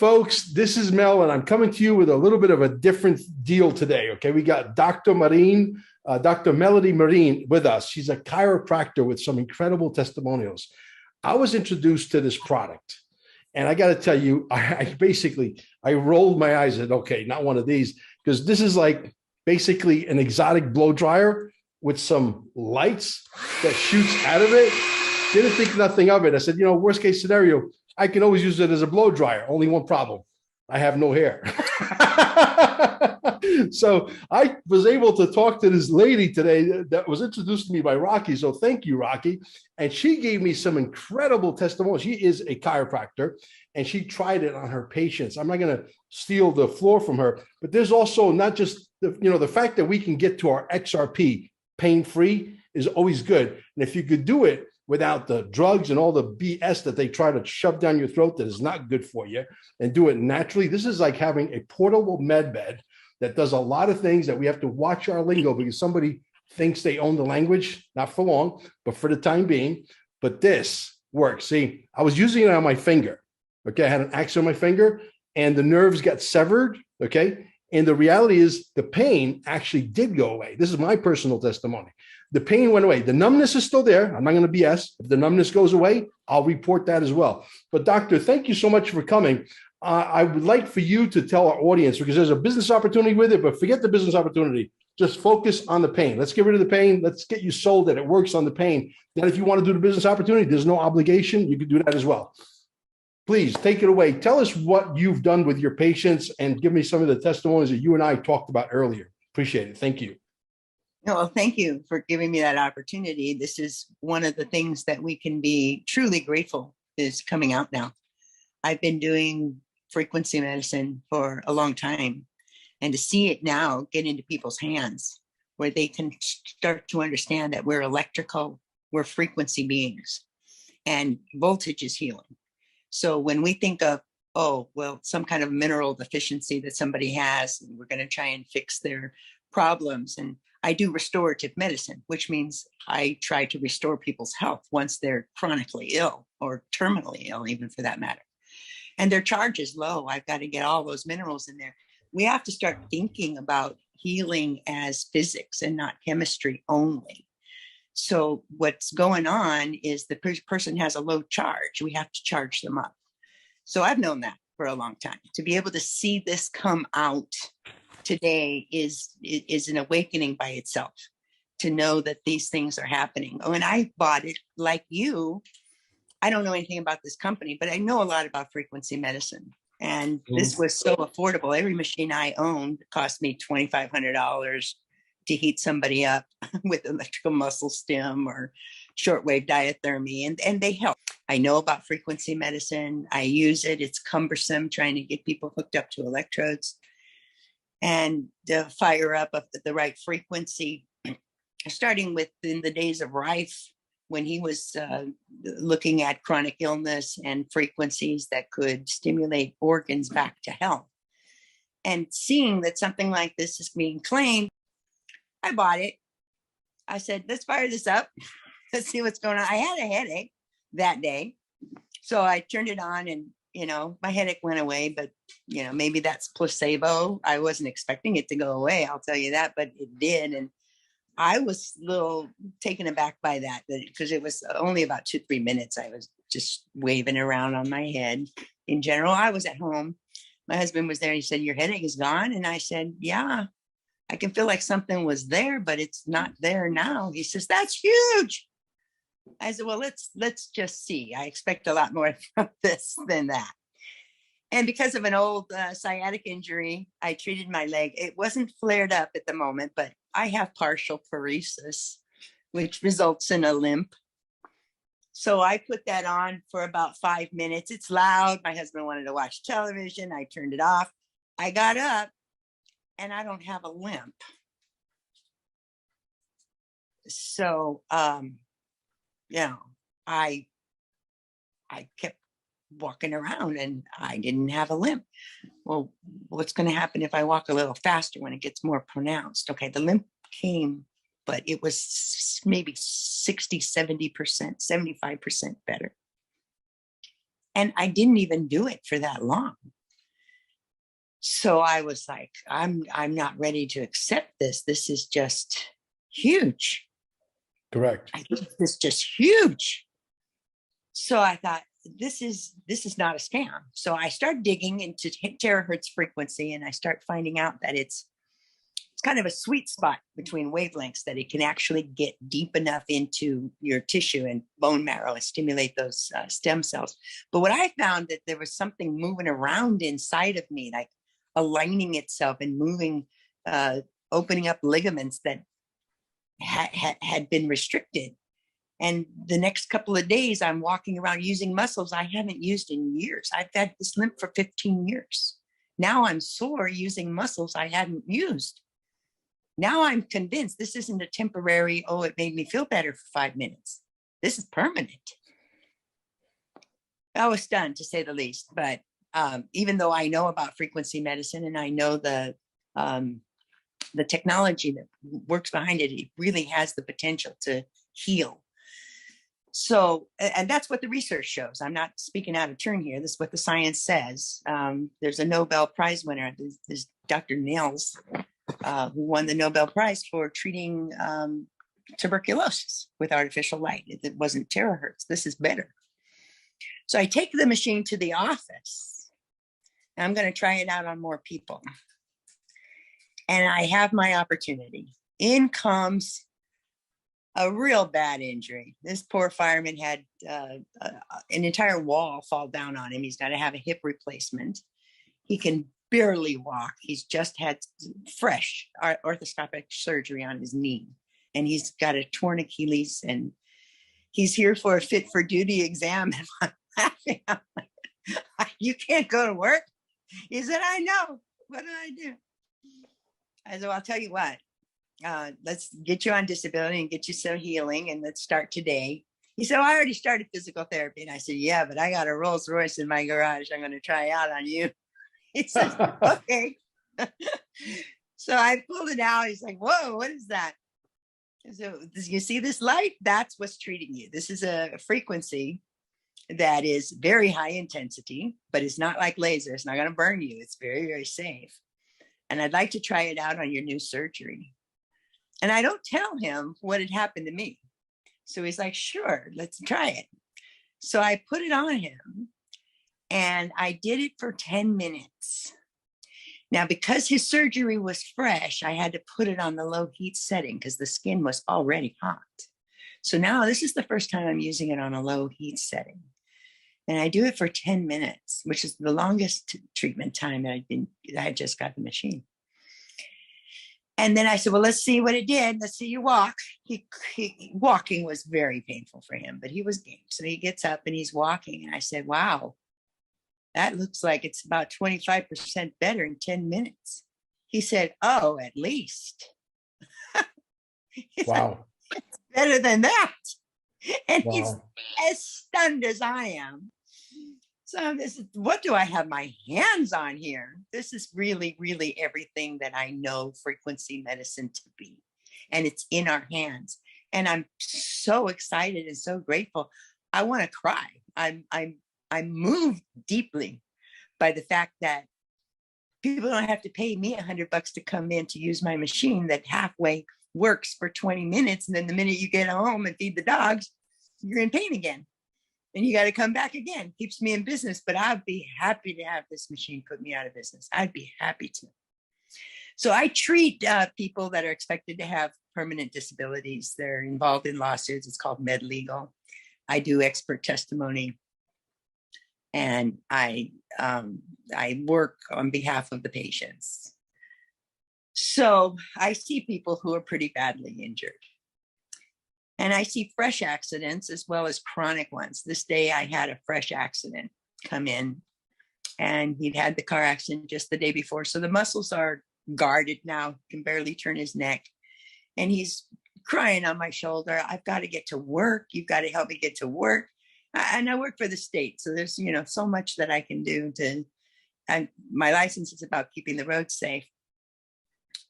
Folks, this is Mel, and I'm coming to you with a little bit of a different deal today. Okay, we got Dr. Melody Marine with us. She's a chiropractor with some incredible testimonials. I was introduced to this product, and I got to tell you, I rolled my eyes and said, okay, not one of these, because this is like basically an exotic blow dryer with some lights that shoots out of it. Didn't think nothing of it. I said, worst case scenario, I can always use it as a blow dryer. Only one problem. I have no hair. So I was able to talk to this lady today that was introduced to me by Rocky. So thank you, Rocky. And she gave me some incredible testimonials. She is a chiropractor and she tried it on her patients. I'm not going to steal the floor from her, but there's also not just the fact that we can get to our XRP pain-free is always good. And if you could do it without the drugs and all the BS that they try to shove down your throat that is not good for you, and do it naturally. This is like having a portable med bed that does a lot of things that we have to watch our lingo because somebody thinks they own the language, not for long, but for the time being. But this works. See, I was using it on my finger. Okay, I had an axe on my finger and the nerves got severed. Okay, and the reality is the pain actually did go away. This is my personal testimony. The pain went away. The numbness is still there. I'm not going to BS. If the numbness goes away, I'll report that as well. But doctor, thank you so much for coming. I would like for you to tell our audience, because there's a business opportunity with it, but forget the business opportunity. Just focus on the pain. Let's get rid of the pain. Let's get you sold that it works on the pain. Then if you want to do the business opportunity, there's no obligation. You can do that as well. Please take it away. Tell us what you've done with your patients and give me some of the testimonies that you and I talked about earlier. Appreciate it. Thank you. Well, thank you for giving me that opportunity. This is one of the things that we can be truly grateful is coming out now. I've been doing frequency medicine for a long time, and to see it now get into people's hands where they can start to understand that we're electrical, we're frequency beings, and voltage is healing. So when we think of, some kind of mineral deficiency that somebody has, and we're going to try and fix their problems. And I do restorative medicine, which means I try to restore people's health once they're chronically ill or terminally ill, even for that matter. And their charge is low. I've got to get all those minerals in there. We have to start thinking about healing as physics and not chemistry only. So what's going on is the person has a low charge. We have to charge them up. So I've known that for a long time. To be able to see this come out today is an awakening by itself, to know that these things are happening. Oh, and I bought it like you. I don't know anything about this company, but I know a lot about frequency medicine. And this was so affordable. Every machine I owned cost me $2,500 to heat somebody up with electrical muscle stim or shortwave diathermy, and they help. I know about frequency medicine. I use it. It's cumbersome trying to get people hooked up to electrodes and fire up at the right frequency, starting with in the days of Rife, when he was looking at chronic illness and frequencies that could stimulate organs back to health. And seeing that something like this is being claimed, I bought it. I said, let's fire this up. Let's see what's going on. I had a headache that day. So I turned it on and, my headache went away, but, maybe that's placebo. I wasn't expecting it to go away. I'll tell you that, but it did. And I was a little taken aback by that because it was only about 2-3 minutes. I was just waving around on my head. In general, I was at home. My husband was there. He said, your headache is gone. And I said, yeah, I can feel like something was there, but it's not there now. He says, that's huge. I said, well, let's just see. I expect a lot more from this than that. And because of an old sciatic injury, I treated my leg. It wasn't flared up at the moment, but I have partial paresis, which results in a limp. So I put that on for about 5 minutes. It's loud. My husband wanted to watch television. I turned it off. I got up and I don't have a limp. So, I kept walking around and I didn't have a limp. Well, what's going to happen if I walk a little faster when it gets more pronounced? Okay, the limp came, but it was maybe 60, 70%, 75% better. And I didn't even do it for that long. So I was like, I'm not ready to accept this. This is just huge. Correct. I think this is just huge. So I thought, this is not a scam. So I start digging into terahertz frequency, and I start finding out that it's kind of a sweet spot between wavelengths, that it can actually get deep enough into your tissue and bone marrow and stimulate those stem cells. But what I found, that there was something moving around inside of me, like aligning itself and moving, opening up ligaments that had been restricted. And the next couple of days, I'm walking around using muscles I haven't used in years. I've had this limp for 15 years. Now I'm sore using muscles I hadn't used. Now I'm convinced this isn't a temporary, oh, it made me feel better for 5 minutes. This is permanent. I was stunned, to say the least. But even though I know about frequency medicine, and I know the technology that works behind it, it really has the potential to heal. So, and that's what the research shows. I'm not speaking out of turn here. This is what the science says. There's a Nobel Prize winner, this Dr. Niels, who won the Nobel Prize for treating tuberculosis with artificial light. It wasn't terahertz. This is better. So I take the machine to the office. And I'm going to try it out on more people. And I have my opportunity. In comes a real bad injury. This poor fireman had an entire wall fall down on him. He's got to have a hip replacement. He can barely walk. He's just had fresh orthoscopic surgery on his knee, and he's got a torn Achilles, and he's here for a fit for duty exam. And I'm laughing. I'm like, you can't go to work? He said, I know. What do I do? I said, well, I'll tell you what. Let's get you on disability and get you some healing, and let's start today. He said, I already started physical therapy. And I said, yeah, but I got a Rolls Royce in my garage I'm going to try out on you. He says, okay. So I pulled it out. He's like, whoa, what is that? So you see this light? That's what's treating you. This is a frequency that is very high intensity, but it's not like laser. It's not going to burn you. It's very, very safe. And I'd like to try it out on your new surgery. And I don't tell him what had happened to me. So he's like, sure, let's try it. So I put it on him, and I did it for 10 minutes. Now, because his surgery was fresh, I had to put it on the low heat setting because the skin was already hot. So now this is the first time I'm using it on a low heat setting. And I do it for 10 minutes, which is the longest treatment time that I had just got the machine. And then I said, well, let's see what it did. Let's see you walk. Walking was very painful for him, but he was game. So he gets up and he's walking. And I said, wow, that looks like it's about 25% better in 10 minutes. He said, oh, at least. Wow. It's better than that. And Wow. he's as stunned as I am. So this is, what do I have my hands on here? This is really, really everything that I know frequency medicine to be. And it's in our hands. And I'm so excited and so grateful. I want to cry. I'm moved deeply by the fact that people don't have to pay me $100 to come in to use my machine that halfway works for 20 minutes. And then the minute you get home and feed the dogs, you're in pain again. And you got to come back again. Keeps me in business, but I'd be happy to have this machine put me out of business. I'd be happy to. So I treat people that are expected to have permanent disabilities. They're involved in lawsuits. It's called med legal. I do expert testimony, and I work on behalf of the patients. So I see people who are pretty badly injured. And I see fresh accidents as well as chronic ones. This day I had a fresh accident come in, and he'd had the car accident just the day before. So the muscles are guarded now, can barely turn his neck. And he's crying on my shoulder. I've got to get to work. You've got to help me get to work. And I work for the state. So there's, so much that I can do and my license is about keeping the roads safe.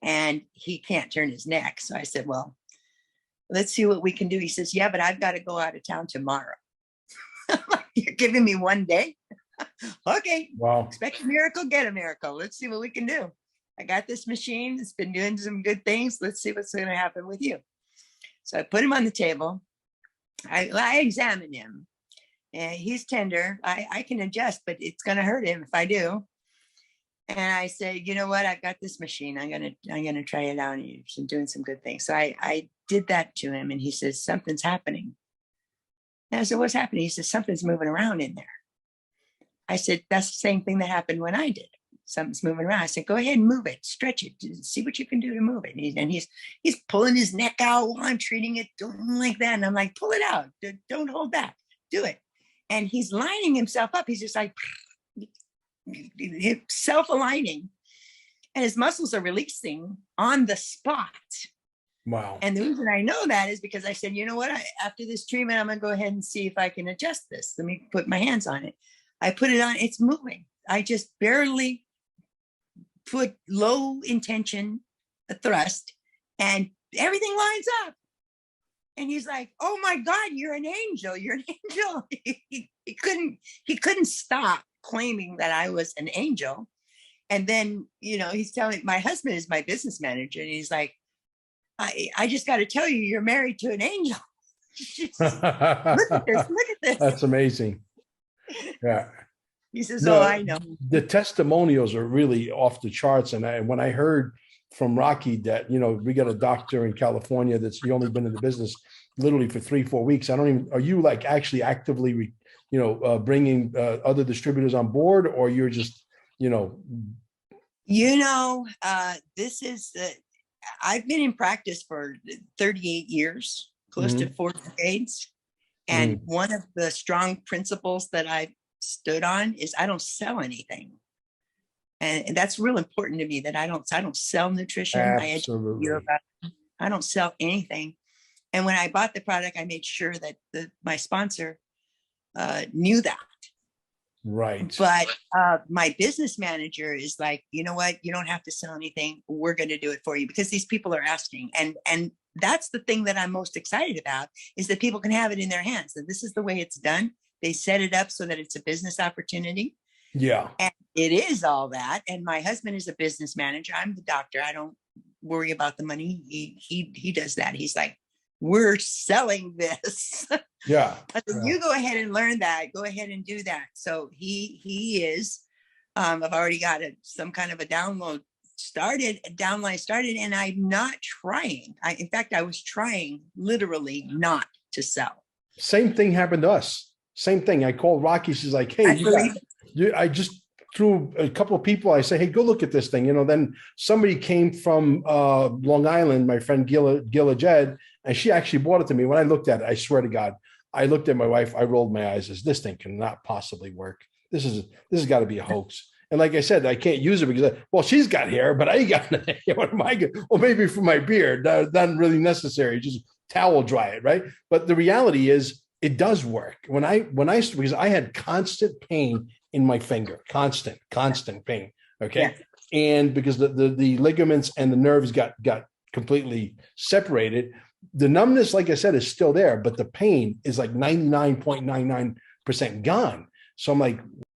And he can't turn his neck. So I said, well, let's see what we can do. He says, yeah, but I've got to go out of town tomorrow. You're giving me one day? Okay, Wow. expect a miracle, get a miracle. Let's see what we can do. I got this machine. It's been doing some good things. Let's see what's going to happen with you. So I put him on the table. I examine him, and he's tender. I can adjust, but it's going to hurt him if I do. And I said, you know what? I've got this machine. I'm gonna try it out. And you've been doing some good things. So I did that to him, and he says, something's happening. And I said, what's happening? He says, something's moving around in there. I said, that's the same thing that happened when I did it. Something's moving around. I said, go ahead and move it, stretch it, see what you can do to move it. And he's pulling his neck out while I'm treating it, doing like that. And I'm like, pull it out. Don't hold back. Do it. And he's lining himself up. He's just like self-aligning, and his muscles are releasing on the spot. Wow. And the reason I know that is because I said, you know what? After this treatment, I'm going to go ahead and see if I can adjust this. Let me put my hands on it. I put it on. It's moving. I just barely put low intention, a thrust, and everything lines up. And he's like, oh my God, you're an angel. You're an angel. He couldn't stop claiming that I was an angel. And then, he's telling me, my husband is my business manager. And he's like, I just got to tell you, you're married to an angel. Look at this. Look at this. That's amazing. Yeah. He says, oh, I know. The testimonials are really off the charts. And when I heard from Rocky that, we got a doctor in California that's only been in the business literally for 3-4 weeks. are you like actually actively, bringing other distributors on board, or you're just, this is, I've been in practice for 38 years, close to 4 decades. And one of the strong principles that I stood on is I don't sell anything. And that's real important to me, that I don't sell nutrition. Absolutely. I don't sell anything. And when I bought the product, I made sure that my sponsor knew that. Right. But my business manager is like, you know what? You don't have to sell anything. We're going to do it for you, because these people are asking. And that's the thing that I'm most excited about, is that people can have it in their hands. And this is the way it's done. They set it up so that it's a business opportunity. Yeah. And it is all that. And my husband is a business manager. I'm the doctor. I don't worry about the money. He does that. He's like, we're selling this. Yeah. You go ahead and learn that. Go ahead and do that. So he is, I've already got some kind of a downline started, and I'm not trying. In fact, I was trying literally not to sell. Same thing happened to us. Same thing. I called Rocky. She's like, hey, I just threw a couple of people. I say, hey, go look at this thing. Then somebody came from Long Island, my friend Gila Jed, and she actually bought it to me. When I looked at it, I swear to God, I looked at my wife. I rolled my eyes. This thing cannot possibly work. This has got to be a hoax. And like I said, I can't use it because, she's got hair, but I ain't got what am I going? Well, maybe for my beard, not really necessary. Just towel dry it, right? But the reality is, it does work. Because I had constant pain in my finger, constant pain. Okay. Yeah. And because the ligaments and the nerves got completely separated, the numbness, like I said, is still there, but the pain is like 99.99% gone. So I'm like,